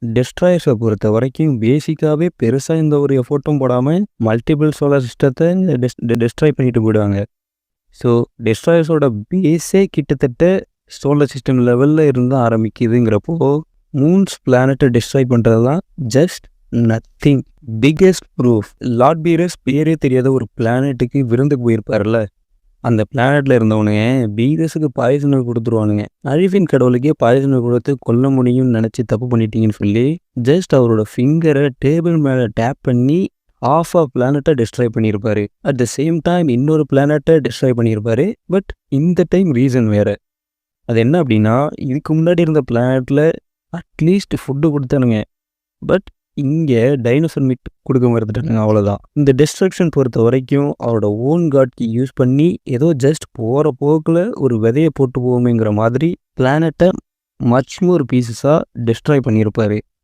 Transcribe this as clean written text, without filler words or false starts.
டெஸ்ட்ராயர்ஸை பொறுத்த வரைக்கும் பேசிக்காவே பெருசா எந்த ஒரு எஃபோர்ட்டும் போடாம மல்டிபிள் சோலார் சிஸ்டத்தை டெஸ்ட்ராய் பண்ணிட்டு போயிடுவாங்க. ஸோ டெஸ்ட்ராயர்ஸோட பேஸே கிட்டத்தட்ட சோலார் சிஸ்டம் லெவலில் இருந்து ஆரம்பிக்குதுங்கிறப்போ மூன்ஸ் பிளானட்டை டெஸ்ட்ராய் பண்ணுறது தான் just nothing. Biggest proof, Lord Beerus பேரே தெரியாத ஒரு பிளானட்டுக்கு விருந்துக்கு போயிருப்பார்ல, அந்த பிளானட்டில் இருந்தவனுங்க பீரஸுக்கு பாய்சனை கொடுத்துருவானுங்க. அழிவின் கடவுளுக்கே பாய்சனை கொடுத்து கொல்ல முடியும்னு நினச்சி தப்பு பண்ணிட்டீங்கன்னு சொல்லி ஜஸ்ட் அவரோட ஃபிங்கரை டேபிள் மேலே டேப் பண்ணி ஆஃப் பிளானட்டை டெஸ்ட்ராய் பண்ணியிருப்பாரு. அட் த சேம் டைம் இன்னொரு பிளானட்டை டெஸ்ட்ராய் பண்ணியிருப்பாரு. பட் இந்த டைம் ரீசன் வேறு. அது என்ன அப்படின்னா, இதுக்கு முன்னாடி இருந்த பிளானட்டில் அட்லீஸ்ட் ஃபுட்டு கொடுத்தானுங்க. பட் இங்கே டைனோசர் மீட் கொடுக்க மறுத்துட்டானுங்க, அவ்வளோதான். இந்த டெஸ்ட்ரக்ஷன் பொறுத்த வரைக்கும் அவரோட ஓன் காட்க்கு யூஸ் பண்ணி ஏதோ ஜஸ்ட் போகிற போக்கில் ஒரு விதையை போட்டு போவோமேங்கிற மாதிரி பிளானட்டை மச் மோர் பீசஸாக டெஸ்ட்ராய் பண்ணியிருப்பாரு.